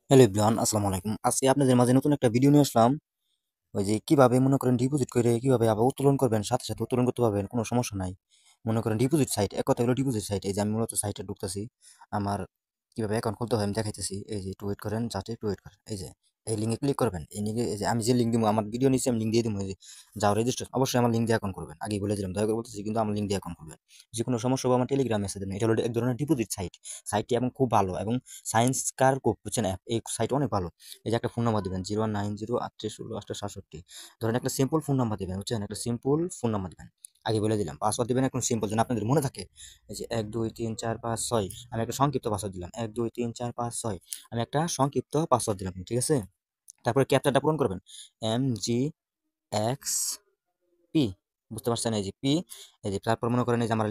Hello everyone, আসসালামু আলাইকুম। আজকে আপনাদের মাঝে নতুন একটা ভিডিও নিয়ে আসলাম। ওই যে কিভাবে মনে করেন ডিপোজিট করে কিভাবে আবার উত্তোলন করবেন, সাথে সাথে উত্তোলন করতে পারবেন, কোনো সমস্যা নাই। মনে করেন ডিপোজিট সাইট, এক কথা হলো ডিপোজিট সাইট। এই যে আমি মূলত সাইটে ঢুকতেছি, আমার কিভাবে অ্যাকাউন্ট খুলতে হয় আমি দেখাইতেছি। এই যে একটু ওয়েট করেন, জাস্ট একটু ওয়েট করেন। এই যে এই লিঙ্কে ক্লিক করবেন। এই লিঙ্কে এই যে আমি যে লিঙ্ক দিব, আমার ভিডিও নিচে আমি লিঙ্ক দিয়ে দিব। এই যে যাও রেজিস্টার, অবশ্যই আমার লিঙ্ক দিয়ে অ্যাকাউন্ট করবেন। আগেই বলে দিলাম, দয়া করে বলতেছি, কিন্তু আমার লিঙ্ক দিয়ে অ্যাকাউন্ট করবেন। যে কোনো সমস্যা হবে আমার টেলিগ্রাম মেসেজ দেবেন। এটা হলো এক ধরনের ডিপোজিট সাইট। সাইটটি এবং খুব ভালো, এবং সায়েন্স কার কোপ বুঝছেন, এই সাইট অনেক ভালো। এই যে একটা ফোন নাম্বার দিবেন, 09083168860। ধরেন একটা সিম্পল ফোন নাম্বার দিবেন, বুঝছেন, একটা সিম্পল ফোন নাম্বার দিবেন। আগে বলে দিলাম, পাসওয়ার্ড দিবেন একদম সিম্পল, যেন আপনাদের মনে থাকে। এই যে 1 2 3 4 5 6, আমি একটা সংক্ষিপ্ত পাসওয়ার্ড দিলাম। 1 2 3 4 5 6, আমি একটা সংক্ষিপ্ত পাসওয়ার্ড দিলাম, ঠিক আছে। তারপরে ক্যাপচারটা পূরণ করবেন, MGXP, বুঝতে পারছেন? এই যে পি, এই যে তারপর মনে করেন এই যে আমার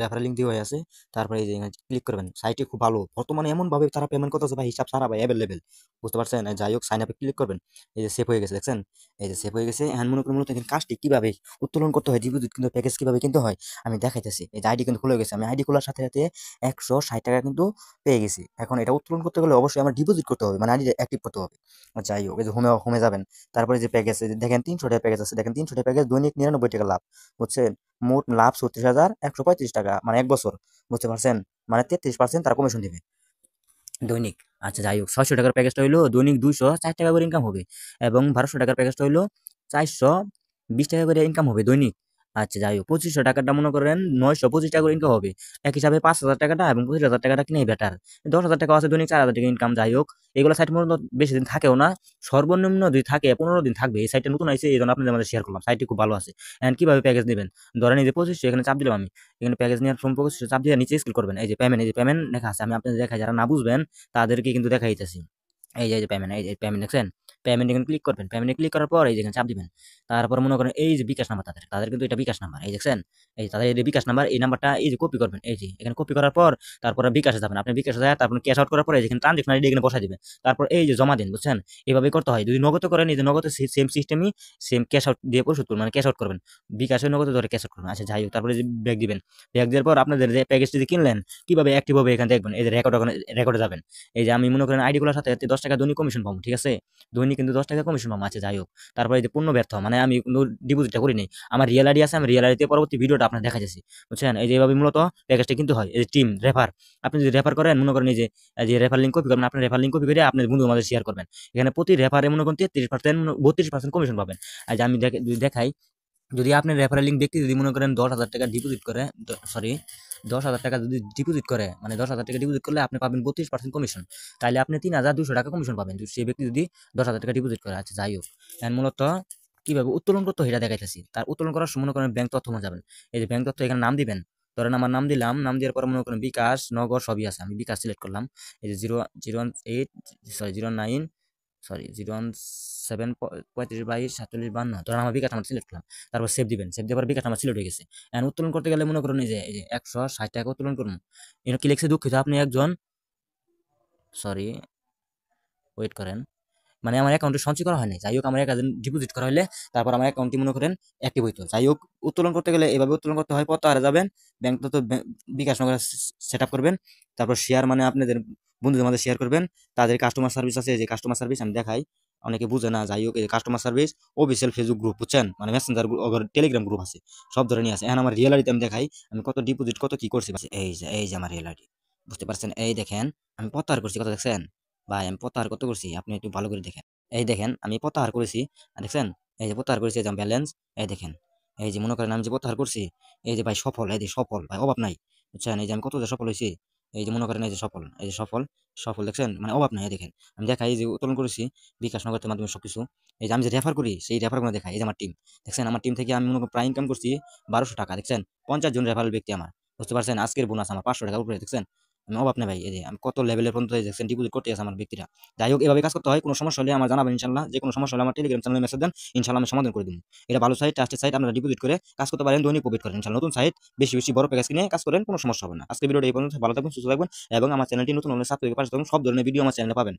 রেফারেল লিঙ্ক দিয়ে আছে। তারপরে এই যে ক্লিক করবেন। সাইটে খুব ভালো, বর্তমানে এমন ভাবে তারা পেমেন্ট করতেছে ভাই, হিসাব সারা ভাই অ্যাভেলেবেল, বুঝতে পারছেন? যাই হোক, সাইন আপে ক্লিক করবেন। এই যে সেভ হয়ে গেছে, দেখছেন? এই যে সেভ হয়ে গেছে। এখন মনে করেন মূলত এখানে কাজটি কিভাবে উত্তোলন করতে হয়, ডিপোজিট কিন্তু প্যাকেজ কিভাবে কিনতে হয় আমি দেখাইতেছি। এই যে আইডি কিন্তু খুলে গেছে, আমি আইডি খোলার সাথে সাথে 160 টাকা কিন্তু পেয়ে গেছি। এখন এটা উত্তোলন করতে গেলে অবশ্যই আমার ডিপোজিট করতে হবে, মানে আইডি অ্যাক্টিভ করতে হবে। যাই হোক, এই যে হোমে হোমে যাবেন। তারপরে যে প্যাকেজ, দেখেন 300 টাকা প্যাকেজ আছে, দেখেন 300 টাকা প্যাকেজ, দৈনিক 99 টাকা লাভ, বুঝছেন? মোট লাভ 36,135 টাকা, মানে 1 বছর, বুঝতে পারছেন? মানে 33% তারা কমিশন দিবে দৈনিক। আচ্ছা যাই হোক, 600 টাকার প্যাকেজটা হইলো দৈনিক 204 টাকা করে ইনকাম হবে, এবং 1200 টাকার প্যাকেজটা হইলো 420 টাকা করে ইনকাম হবে দৈনিক। আচ্ছা যাই হোক, 2500 টাকাটা মনে করেন 925 টাকা করে ইনকাম হবে। এক হিসাবে 5,000 টাকাটা এবং 25,000 টাকাটা কিনে বেটার। 10,000 টাকা আছে, দৈনিক 4,000 টাকা ইনকাম। যাই হোক, এগুলো সাইট মূলত বেশি দিন থাকেও না, সর্বনিম্ন যদি থাকে 15 দিন থাকবে। এই সাইটটা নতুন আইছে, এই জন্য আপনাদের মধ্যে শেয়ার করলাম। সাইটটি খুব ভালো আছে। এন্ড কিভাবে প্যাকেজ নেবেন, ধরেন এই যে 2500, এখানে চাপ দিলাম আমি। এখানে প্যাকেজ নেওয়ার সম্পর্কে চাপ দিয়ে নিচে স্ক্রল করবেন। এই যে পেমেন্ট, এই যে পেমেন্ট লেখা আছে, আমি আপনাদের দেখাই, যারা না বুঝবেন তাদেরকে কিন্তু দেখাইতেছি। এই যে পেমেন্ট, এই যে পেমেন্ট দেখছেন? পেমেন্ট এখানে ক্লিক করবেন। পেমেন্টে ক্লিক করার পর এই যে এখানে চাপ দিবেন। তারপর মনে করেন এই যে বিকাশ নাম্বার, তাদের তাদের কিন্তু এটা বিকাশ নাম্বার, এই দেখছেন? এই তাদের এই যে বিকাশ নাম্বার, এই নাম্বারটা এই যে কপি করবেন। এই যে এখানে কপি করার পর তারপরে বিকাশে যাবেন। আপনি বিকাশে যায়, তারপর ক্যাশ আউট করার পরে এখানে ট্রানজেকশন আইডি এখানে বসাই দিবেন। তারপর এই যে জমা দিন, বুঝছেন? এভাবেই করতে হয়। যদি নগদে করেন, এই যে নগদে সেম সিস্টেমই, সেম ক্যাশ আউট দিয়ে পরিশোধ করবেন, মানে ক্যাশ আউট করবেন। বিকাশে নগদে ধরে ক্যাশ আউট করবেন। আচ্ছা যাই হোক, তারপরে যে ব্যাক দিবেন। ব্যাক দেওয়ার পর আপনাদের যে প্যাকেজটি যে কিনলেন কিভাবে অ্যাক্টিভ হবে এখানে দেখবেন। এই যে রেকর্ডে যাবেন। এই যে আমি মনে করেন আইডি গুলোর সাথে 10 টাকা দৈনিক কমিশন পাবো, ঠিক আছে? দৈনিক কিন্তু 10 টাকা কমিশন পাবো। আচ্ছা যাই হোক, তারপরে এই যে পূর্ণ ব্যর্থ, মানে আমি কিন্তু ডিপোজিটটা করি নাই। আমার রিয়েল আইডি আছে, আমি রিয়েল আইডিতে পরবর্তী ভিডিওটা আপনার দেখা যাচ্ছে, বুঝছেন? এই যে এইভাবে মূলত প্যাকেজটা কিন্তু হয়। এই যে টিম রেফার, আপনি যদি রেফার করেন, মনে করেন এই যে রেফার লিঙ্ক কপি করবেন, আপনার রেফার লিঙ্ক কপি করে আপনার বন্ধুদের মাঝে শেয়ার করবেন। এখানে প্রতি রেফারে মনে করেন 33%, 32% কমিশন পাবেন। আর যে আমি যদি দেখাই, যদি আপনি রেফারেল লিঙ্ক ব্যক্তি যদি মনে করেন 10,000 টাকা ডিপোজিট করে, সরি, 10,000 টাকা যদি ডিপোজিট করে, মানে 10,000 টাকা ডিপোজিট করলে আপনি পাবেন 32% কমিশন। তাহলে আপনি 3,200 টাকা কমিশন পাবেন, যদি সেই ব্যক্তি যদি 10,000 টাকা ডিপোজিট করে। আচ্ছা যাই হোক, এখন মূলত কিভাবে উত্তোলন করতে হয় এটা দেখাইতেছি। তার উত্তোলন করার সময় মনে করেন ব্যাংক তথ্য যাবেন। এই যে ব্যাংক তথ্য, এখানে নাম দিবেন। ধরেন আমার নাম দিলাম, নাম দেওয়ার পর মনে করেন বিকাশ, নগর সবই আছে, আমি বিকাশ সিলেক্ট করলাম। এই যে 0 0 8, সরি 09, সরি 017 35 22 47 52, ধরেন আমার বিকাশ নাম্বার সিলেক্ট করলাম। তারপর সেভ দিবেন। সেভ দেওয়ার বিকাশ নাম্বার সিলেক্ট হয়ে গেছে। এখন উত্তোলন করতে গেলে মনে করুন এই যে 160 টাকা উত্তোলন করুন। এটা কি লিখছে, দুঃখিত, আপনি একজন, সরি, ওয়েট করেন, মানে আমার অ্যাকাউন্টে সঞ্চয় করা হয় নাই। যাই হোক, আমার অ্যাকাউন্ট ডিপোজিট করা হলে তারপর আমার অ্যাকাউন্টটি মনে করেন অ্যাক্টিভ হইতো। যাই হোক, উত্তোলন করতে গেলে এভাবে উত্তোলন করতে হয়। প্রত্যেকবারে যাবেন, ব্যাংক তো বিকাশ নগর সেট আপ করবেন। তারপর শেয়ার, মানে আপনাদের বন্ধুদের মাঝে শেয়ার করবেন। তাদের কাস্টমার সার্ভিস আছে, যে কাস্টমার সার্ভিস আমি দেখাই, অনেকে বুঝে না। যাই হোক, এই customer service official Facebook group, বুঝছেন, মানে মেসেঞ্জার গ্রুপ, টেলিগ্রাম গ্রুপ আছে, সব ধরনের আছে। এখন আমার রিয়েল আইডিতে আমি দেখাই আমি কত ডিপোজিট, কত কি করছি। এই যে আমার রিয়েল আইডি, বুঝতে পারছেন? এই দেখেন, আমি প্রত্যাহার করছি কত, দেখছেন? ভাই আমি প্রত্যাহার কত করছি, আপনি একটু ভালো করে দেখেন। এই দেখেন, আমি প্রত্যাহার করেছি, দেখছেন? এই যে প্রত্যাহার করেছি, এই যে ব্যালেন্স, এই দেখেন। এই যে মনে করেন আমি যে প্রত্যাহার করছি, এই যে ভাই সফল, এই যে সফল ভাই, অভাব নাই, বুঝছেন? এই যে আমি কত যে সফল হয়েছি, এই যে মনে করেন এই যে সফল, এই যে সফল, সফল, দেখছেন? মানে অভাব নাই। এই দেখেন, আমি দেখাই, এই যে উত্তোলন করেছি বিকাশ নগরের মাধ্যমে সবকিছু। এই যে আমি যে রেফার করি, সেই রেফার গুলো দেখাই। এই যে আমার টিম, দেখছেন? আমার টিম থেকে আমি মনে করেন প্রায় ইনকাম করছি 1200 টাকা, দেখছেন? 50 জন রেফারেল ব্যক্তি আমার, বুঝতে পারছেন? আজকের বোনাস আমার 500 টাকা উপরে, দেখছেন? আমি অভাব নেই ভাই। এই যে আমি কত লেভেলের পর্যন্ত দেখছেন ডিপোজিট করতে আছে আমার ব্যক্তিরা। যাই হোক, এভাবে কাজ করতে হয়। কোনো সমস্যা হলে আমার জানাবেন ইনশাল্লাহ। যে কোনো সমস্যা হলে আমার টেলিগ্রাম চ্যানেলে মেসেজ দেন, ইনশাল্লাহ আমি সমাধান করে দিব। এটা ভালো সাইট, ট্রাস্টেড সাইট, আপনারা ডিপোজিট করে কাজ করতে পারেন, দৈনিক প্রফিট করেন ইনশাল্লাহ। নতুন সাইট, বেশি বেশি বড় প্যাকেজ কিনে কাজ করেন, কোনো সমস্যা হবে না। আজকে ভিডিওটা এই পর্যন্ত, ভালো থাকবেন, সুস্থ থাকবেন, এবং আমার চ্যানেলটি নতুন হলে সাবস্ক্রাইব করে পাশে থাকুন। সব ধরনের ভিডিও আমার চ্যানেলে পাবেন।